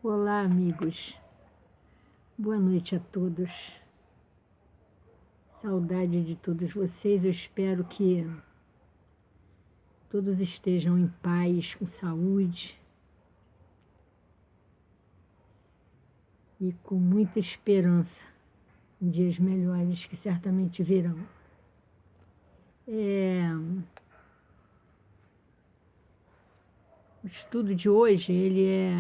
Olá, amigos. Boa noite a todos. Saudade de todos vocês. Eu espero que todos estejam em paz, com saúde e com muita esperança em dias melhores que certamente virão. O estudo de hoje, ele é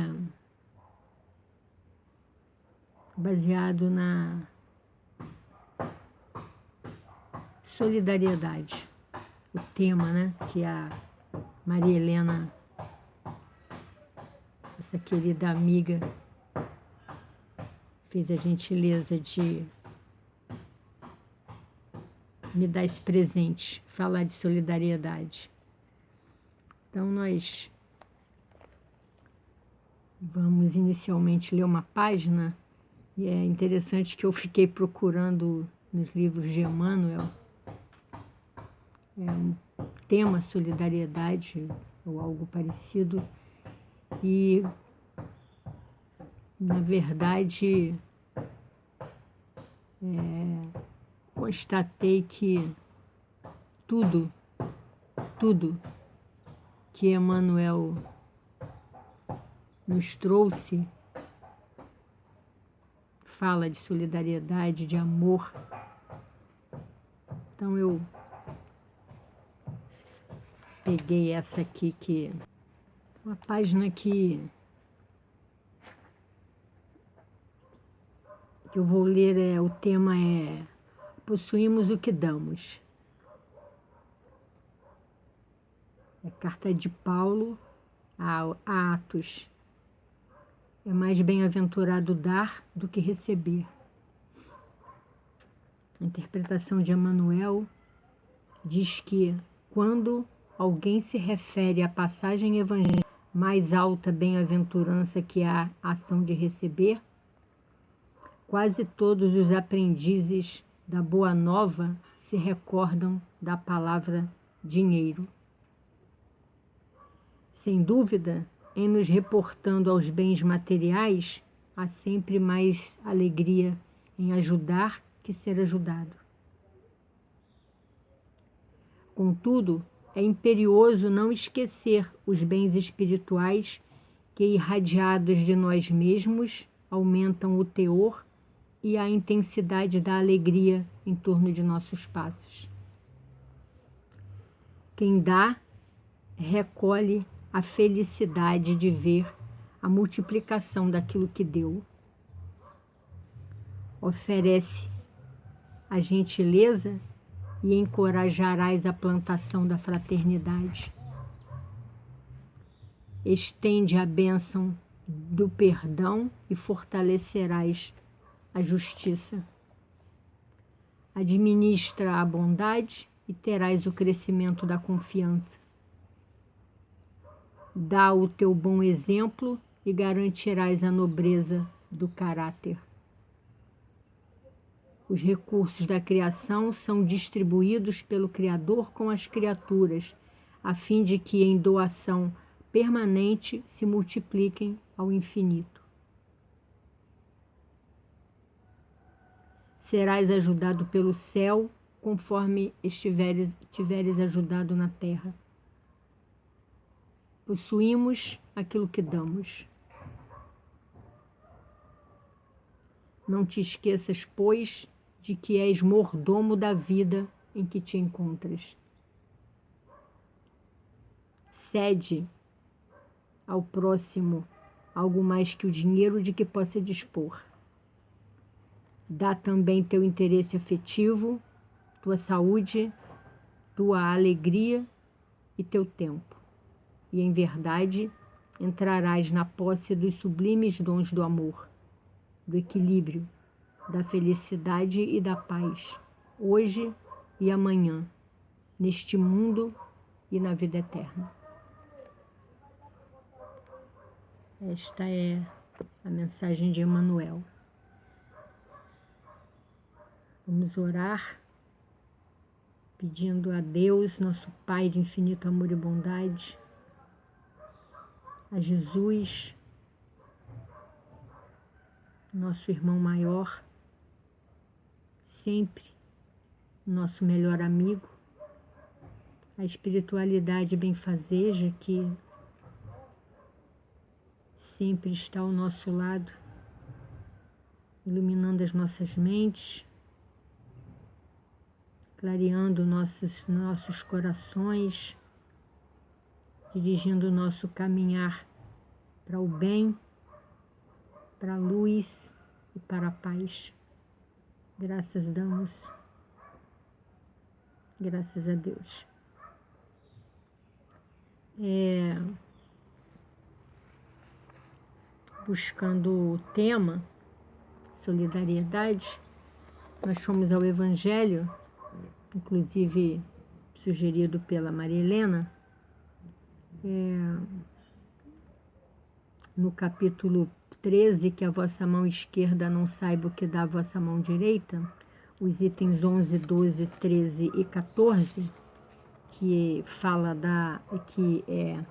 baseado na solidariedade, o tema, né, que a Maria Helena, essa querida amiga, fez a gentileza de me dar esse presente, falar de solidariedade. Então, nós vamos inicialmente ler uma página, e é interessante que eu fiquei procurando nos livros de Emmanuel, um tema solidariedade ou algo parecido, e na verdade constatei que tudo que Emmanuel nos trouxe fala de solidariedade, de amor. Então eu peguei essa aqui, que uma página que eu vou ler, o tema é Possuímos o que damos. É carta de Paulo a Atos. É mais bem-aventurado dar do que receber. A interpretação de Emmanuel diz que quando alguém se refere à passagem evangélica mais alta bem-aventurança que a ação de receber, quase todos os aprendizes da Boa Nova se recordam da palavra dinheiro. Sem dúvida, em nos reportando aos bens materiais, há sempre mais alegria em ajudar que ser ajudado. Contudo, é imperioso não esquecer os bens espirituais que, irradiados de nós mesmos, aumentam o teor e a intensidade da alegria em torno de nossos passos. Quem dá, recolhe a felicidade de ver a multiplicação daquilo que deu. Oferece a gentileza e encorajarás a plantação da fraternidade. Estende a bênção do perdão e fortalecerás a justiça. Administra a bondade e terás o crescimento da confiança. Dá o teu bom exemplo e garantirás a nobreza do caráter. Os recursos da criação são distribuídos pelo Criador com as criaturas, a fim de que em doação permanente se multipliquem ao infinito. Serás ajudado pelo céu conforme tiveres ajudado na terra. Possuímos aquilo que damos. Não te esqueças, pois, de que és mordomo da vida em que te encontras. Cede ao próximo algo mais que o dinheiro de que possa dispor. Dá também teu interesse afetivo, tua saúde, tua alegria e teu tempo. E, em verdade, entrarás na posse dos sublimes dons do amor, do equilíbrio, da felicidade e da paz, hoje e amanhã, neste mundo e na vida eterna. Esta é a mensagem de Emmanuel. Vamos orar, pedindo a Deus, nosso Pai de infinito amor e bondade, a Jesus, nosso irmão maior, sempre nosso melhor amigo, a espiritualidade benfazeja que sempre está ao nosso lado, iluminando as nossas mentes, clareando nossos corações, dirigindo o nosso caminhar para o bem, para a luz e para a paz. Graças damos, graças a Deus. Buscando o tema solidariedade, nós fomos ao Evangelho, inclusive sugerido pela Maria Helena, no capítulo 13, que a vossa mão esquerda não saiba o que dá a vossa mão direita, os itens 11, 12, 13 e 14, que fala que é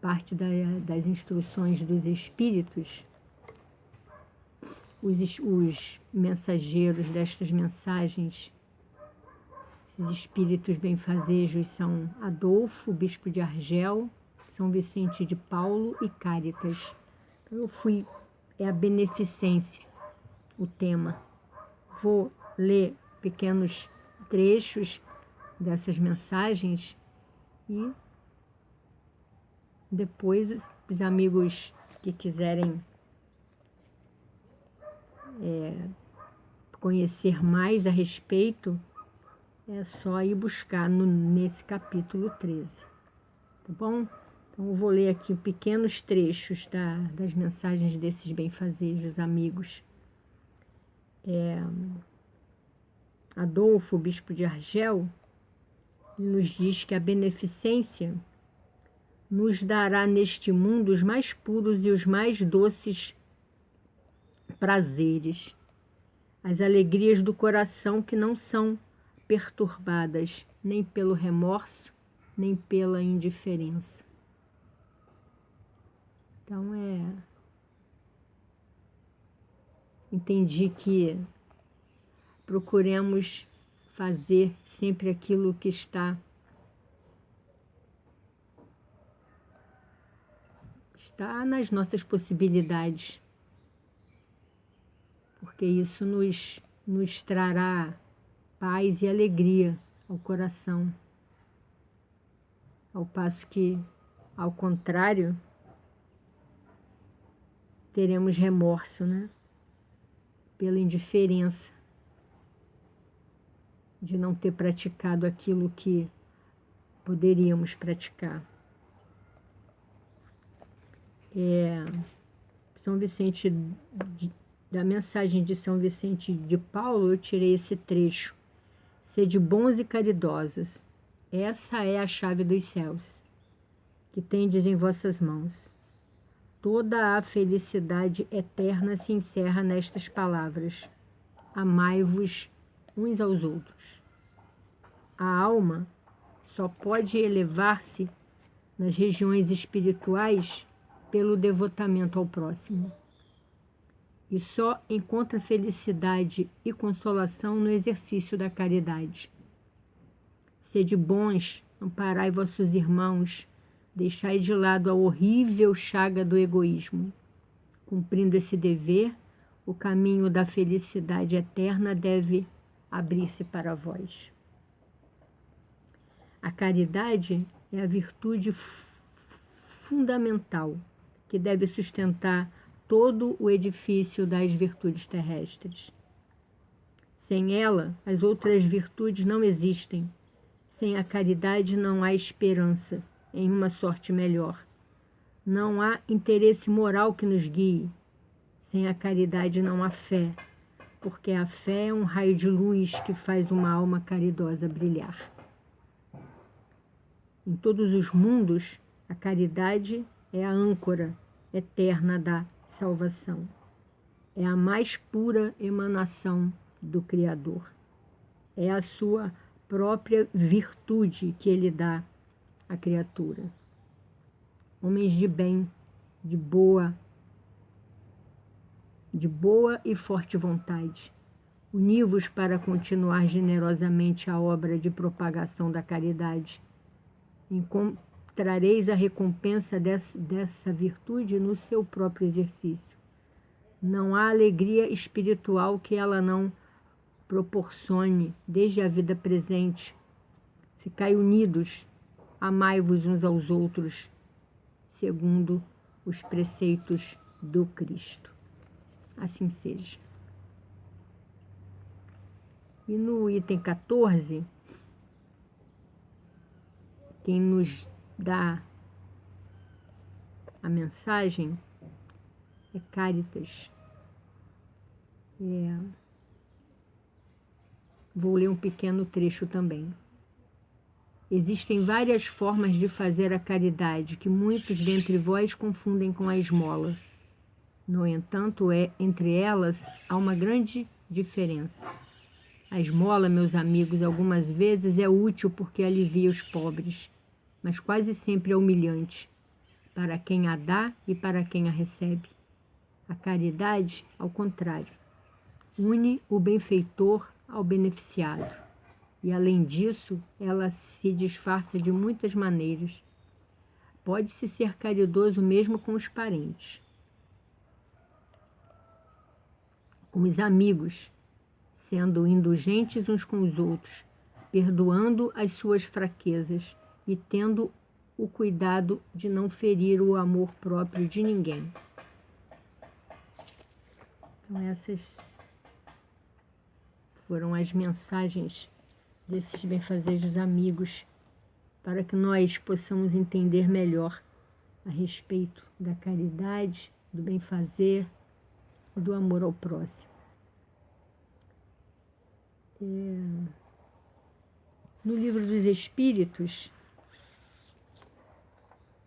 parte das instruções dos espíritos. Os mensageiros destas mensagens, os espíritos benfazejos, são Adolfo, bispo de Argel, São Vicente de Paulo e Cáritas. Então, é a beneficência, o tema. Vou ler pequenos trechos dessas mensagens e depois os amigos que quiserem conhecer mais a respeito, é só ir buscar nesse capítulo 13, tá bom? Então eu vou ler aqui pequenos trechos das mensagens desses benfazejos amigos. Adolfo, bispo de Argel, nos diz que a beneficência nos dará neste mundo os mais puros e os mais doces prazeres, as alegrias do coração que não são perturbadas nem pelo remorso, nem pela indiferença. Então, entendi que procuremos fazer sempre aquilo que está nas nossas possibilidades, porque isso nos trará paz e alegria ao coração, ao passo que, ao contrário, teremos remorso, né? Pela indiferença de não ter praticado aquilo que poderíamos praticar. São Vicente, da mensagem de São Vicente de Paulo, eu tirei esse trecho. Sede bons e caridosos, essa é a chave dos céus, que tendes em vossas mãos. Toda a felicidade eterna se encerra nestas palavras: amai-vos uns aos outros. A alma só pode elevar-se nas regiões espirituais pelo devotamento ao próximo. E só encontra felicidade e consolação no exercício da caridade. Sede bons, amparai vossos irmãos, deixai de lado a horrível chaga do egoísmo. Cumprindo esse dever, o caminho da felicidade eterna deve abrir-se para vós. A caridade é a virtude fundamental que deve sustentar todo o edifício das virtudes terrestres. Sem ela, as outras virtudes não existem. Sem a caridade não há esperança em uma sorte melhor. Não há interesse moral que nos guie. Sem a caridade não há fé, porque a fé é um raio de luz que faz uma alma caridosa brilhar. Em todos os mundos, a caridade é a âncora eterna da salvação. É a mais pura emanação do Criador. É a sua própria virtude que ele dá à criatura. Homens de bem, de boa de boa e forte vontade. Uni-vos para continuar generosamente a obra de propagação da caridade. Encontrareis a recompensa dessa virtude no seu próprio exercício. Não há alegria espiritual que ela não proporcione desde a vida presente. Ficai unidos, amai-vos uns aos outros, segundo os preceitos do Cristo. Assim seja. E no item 14, quem nos dá a mensagem é Cáritas. Vou ler um pequeno trecho também. Existem várias formas de fazer a caridade, que muitos dentre vós confundem com a esmola. No entanto, entre elas há uma grande diferença. A esmola, meus amigos, algumas vezes é útil porque alivia os pobres, mas quase sempre é humilhante, para quem a dá e para quem a recebe. A caridade, ao contrário, une o benfeitor ao beneficiado. E, além disso, ela se disfarça de muitas maneiras. Pode-se ser caridoso mesmo com os parentes, com os amigos, sendo indulgentes uns com os outros, perdoando as suas fraquezas e tendo o cuidado de não ferir o amor próprio de ninguém. Então, essas foram as mensagens desses benfazejos amigos, para que nós possamos entender melhor a respeito da caridade, do bem-fazer, do amor ao próximo. No Livro dos Espíritos,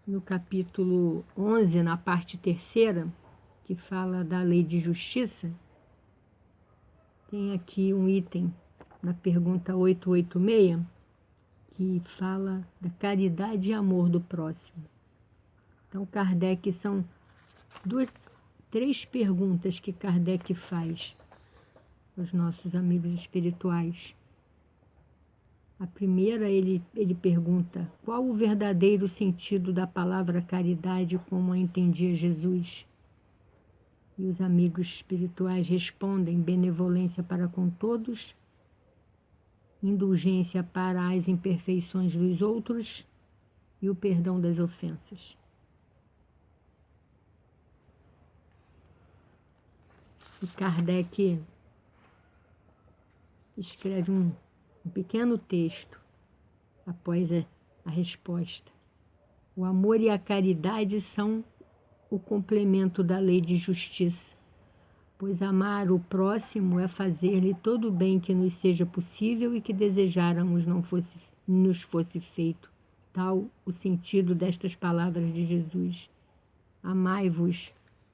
no capítulo 11, na parte 3ª, que fala da lei de justiça, tem aqui um item na pergunta 886, que fala da caridade e amor do próximo. Então, Kardec, são 3 perguntas que Kardec faz aos nossos amigos espirituais. A primeira, ele pergunta: qual o verdadeiro sentido da palavra caridade como a entendia Jesus? E os amigos espirituais respondem: benevolência para com todos, indulgência para as imperfeições dos outros e o perdão das ofensas. E Kardec escreve um pequeno texto após a resposta. O amor e a caridade são o complemento da lei de justiça, pois amar o próximo é fazer-lhe todo o bem que nos seja possível e que desejáramos nos fosse feito. Tal o sentido destas palavras de Jesus: amai-vos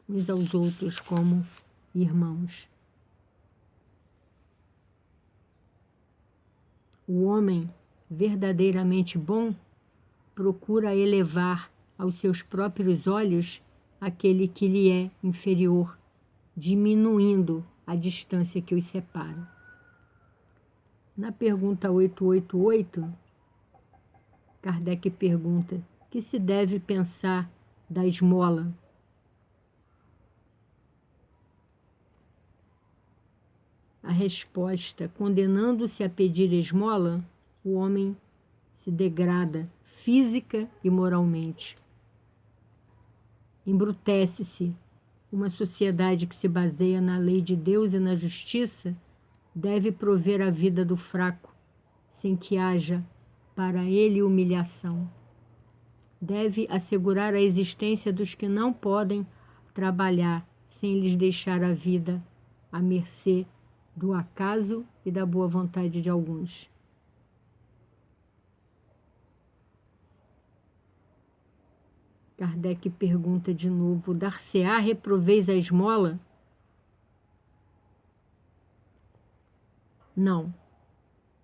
uns aos outros como irmãos. O homem verdadeiramente bom procura elevar aos seus próprios olhos aquele que lhe é inferior, diminuindo a distância que os separa. Na pergunta 888, Kardec pergunta: que se deve pensar da esmola? A resposta: condenando-se a pedir esmola, o homem se degrada física e moralmente. Embrutece-se. Uma sociedade que se baseia na lei de Deus e na justiça deve prover a vida do fraco, sem que haja para ele humilhação. Deve assegurar a existência dos que não podem trabalhar, sem lhes deixar a vida à mercê do acaso e da boa vontade de alguns. Kardec pergunta de novo: dar-se-á reproveis a esmola? Não.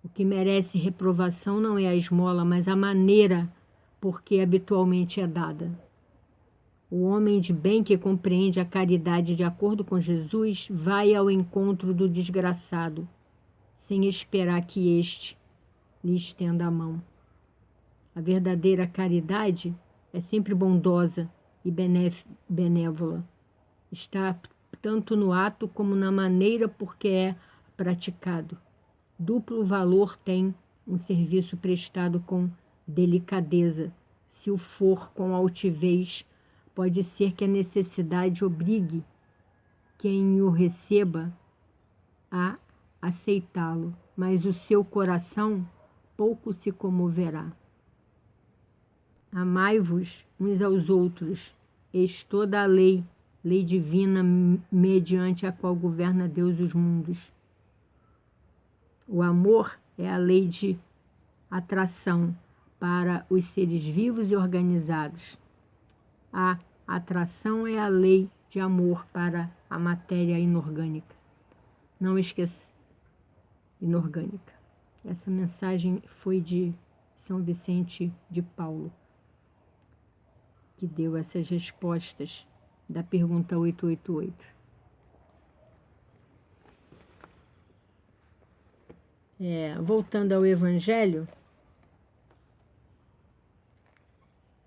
O que merece reprovação não é a esmola, mas a maneira por que habitualmente é dada. O homem de bem que compreende a caridade de acordo com Jesus vai ao encontro do desgraçado, sem esperar que este lhe estenda a mão. A verdadeira caridade é sempre bondosa e benévola. Está tanto no ato como na maneira por que é praticado. Duplo valor tem um serviço prestado com delicadeza. Se o for com altivez, pode ser que a necessidade obrigue quem o receba a aceitá-lo, mas o seu coração pouco se comoverá. Amai-vos uns aos outros, eis toda a lei divina mediante a qual governa Deus os mundos. O amor é a lei de atração para os seres vivos e organizados. A atração é a lei de amor para a matéria inorgânica. Não esqueça, inorgânica. Essa mensagem foi de São Vicente de Paulo, que deu essas respostas da pergunta 888. Voltando ao Evangelho,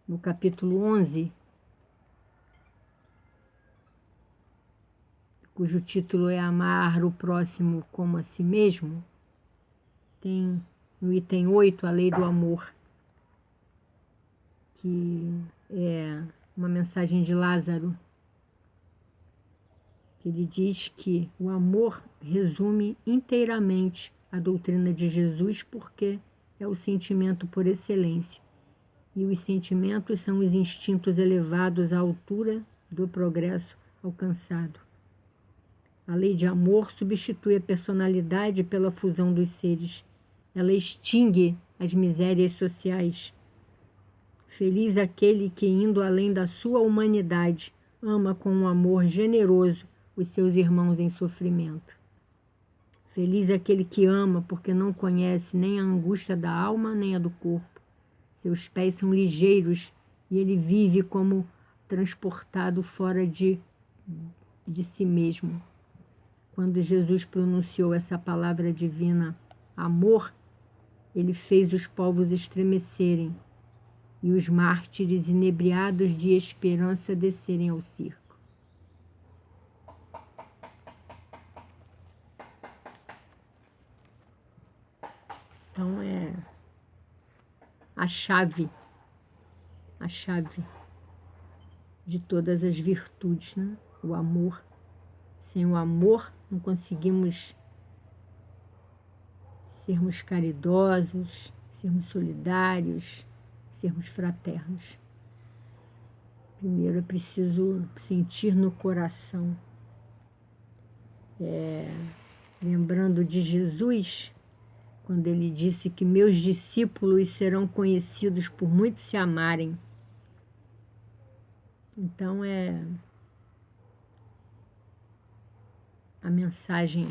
no capítulo 11, cujo título é Amar o Próximo como a Si Mesmo, tem no item 8 a lei do amor, que é uma mensagem de Lázaro, que ele diz que o amor resume inteiramente a doutrina de Jesus, porque é o sentimento por excelência. E os sentimentos são os instintos elevados à altura do progresso alcançado. A lei de amor substitui a personalidade pela fusão dos seres. Ela extingue as misérias sociais. Feliz aquele que, indo além da sua humanidade, ama com um amor generoso os seus irmãos em sofrimento. Feliz aquele que ama porque não conhece nem a angústia da alma nem a do corpo. Seus pés são ligeiros e ele vive como transportado fora de si mesmo. Quando Jesus pronunciou essa palavra divina, amor, ele fez os povos estremecerem e os mártires inebriados de esperança descerem ao circo. Então é a chave de todas as virtudes, né? O amor. Sem o amor não conseguimos sermos caridosos, sermos solidários, sermos fraternos. Primeiro é preciso sentir no coração. Lembrando de Jesus, quando ele disse que meus discípulos serão conhecidos por muito se amarem. Então a mensagem,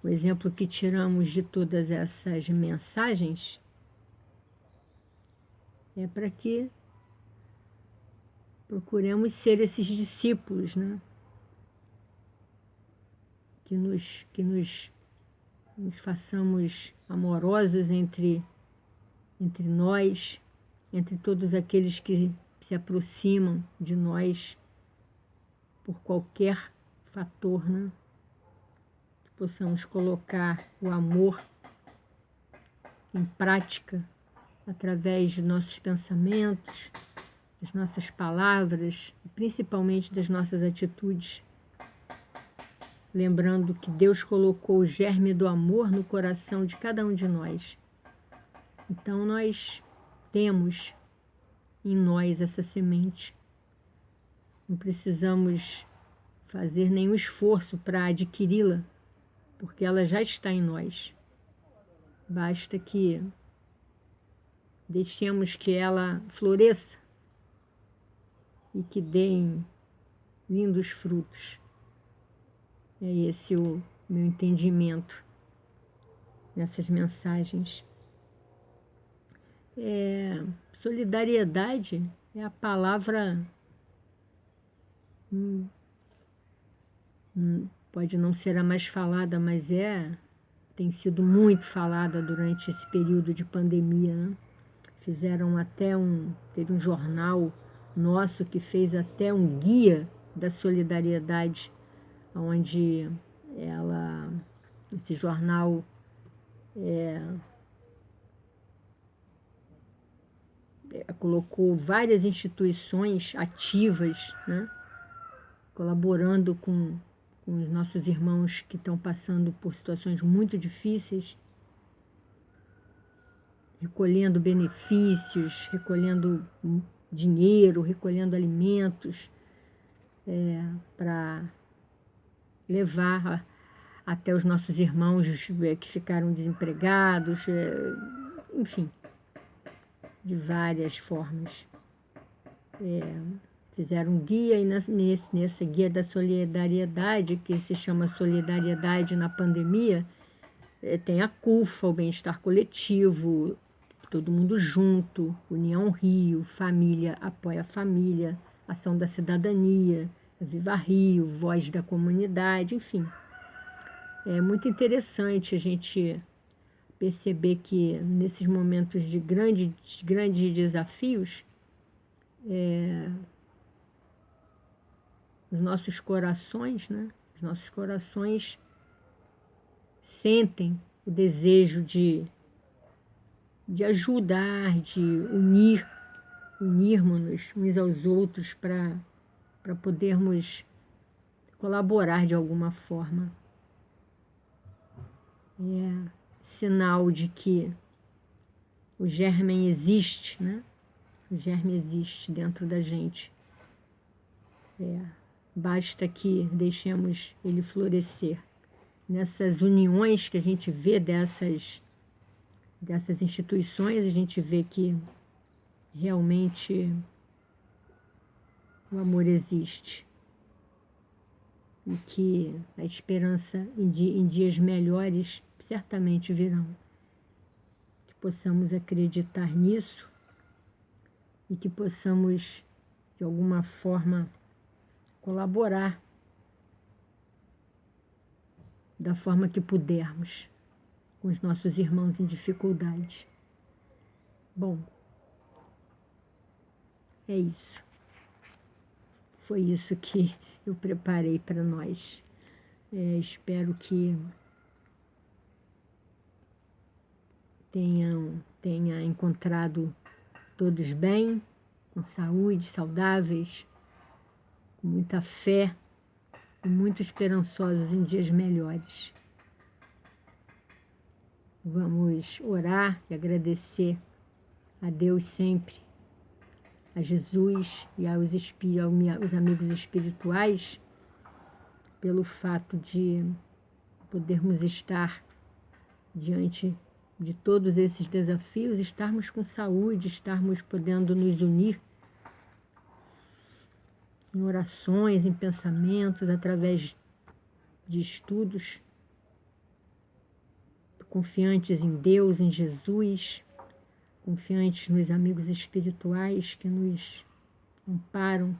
o exemplo que tiramos de todas essas mensagens é para que procuremos ser esses discípulos, né? Que nos façamos amorosos entre nós, entre todos aqueles que se aproximam de nós por qualquer fator, né? Que possamos colocar o amor em prática através de nossos pensamentos, das nossas palavras e principalmente das nossas atitudes. Lembrando que Deus colocou o germe do amor no coração de cada um de nós. Então nós temos em nós essa semente. Não precisamos fazer nenhum esforço para adquiri-la, porque ela já está em nós. Basta que deixemos que ela floresça e que deem lindos frutos. É esse o meu entendimento nessas mensagens. Solidariedade é a palavra, pode não ser a mais falada, mas tem sido muito falada durante esse período de pandemia, né? Teve um jornal nosso que fez até um guia da solidariedade, onde esse jornal colocou várias instituições ativas, né, colaborando com os nossos irmãos que estão passando por situações muito difíceis, recolhendo benefícios, recolhendo dinheiro, recolhendo alimentos, para levar até os nossos irmãos que ficaram desempregados, enfim, de várias formas. Fizeram um guia, e nesse guia da solidariedade, que se chama Solidariedade na Pandemia, tem a CUFA, o bem-estar coletivo, todo mundo junto, União Rio, Família Apoia a Família, Ação da Cidadania, Viva Rio, Voz da Comunidade, enfim. É muito interessante a gente perceber que nesses momentos de grandes desafios, os nossos corações, né? Os nossos corações sentem o desejo de ajudar, de unirmos-nos uns aos outros para podermos colaborar de alguma forma. É sinal de que o germe existe, né? O germe existe dentro da gente. Basta que deixemos ele florescer. Nessas uniões que a gente vê dessas instituições, a gente vê que realmente o amor existe. E que a esperança em dias melhores certamente virão. Que possamos acreditar nisso e que possamos, de alguma forma, colaborar da forma que pudermos com os nossos irmãos em dificuldade. Bom, é isso. Foi isso que eu preparei para nós. Espero que tenha encontrado todos bem, com saúde, saudáveis, com muita fé e muito esperançosos em dias melhores. Vamos orar e agradecer a Deus sempre, a Jesus e aos amigos espirituais, pelo fato de podermos estar diante de todos esses desafios, estarmos com saúde, estarmos podendo nos unir em orações, em pensamentos, através de estudos, confiantes em Deus, em Jesus, confiantes nos amigos espirituais que nos amparam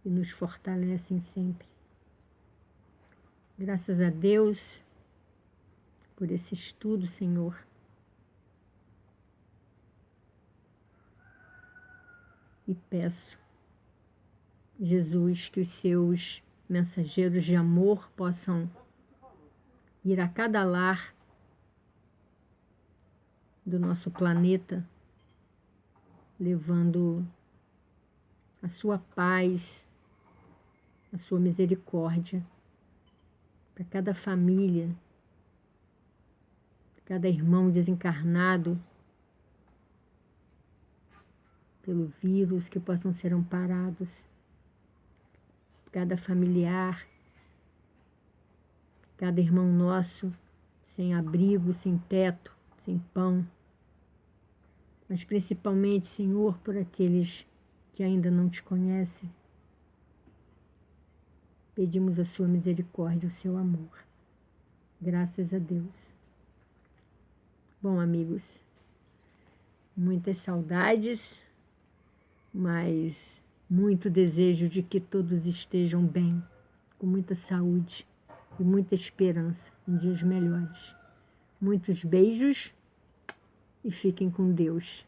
e nos fortalecem sempre. Graças a Deus por esse estudo, Senhor. E peço, Jesus, que os seus mensageiros de amor possam ir a cada lar do nosso planeta, levando a sua paz, a sua misericórdia para cada família, cada irmão desencarnado pelo vírus, que possam ser amparados, cada familiar, cada irmão nosso sem abrigo, sem teto, sem pão, mas principalmente, Senhor, por aqueles que ainda não te conhecem. Pedimos a sua misericórdia, o seu amor. Graças a Deus. Bom, amigos, muitas saudades, mas muito desejo de que todos estejam bem, com muita saúde e muita esperança em dias melhores. Muitos beijos e fiquem com Deus.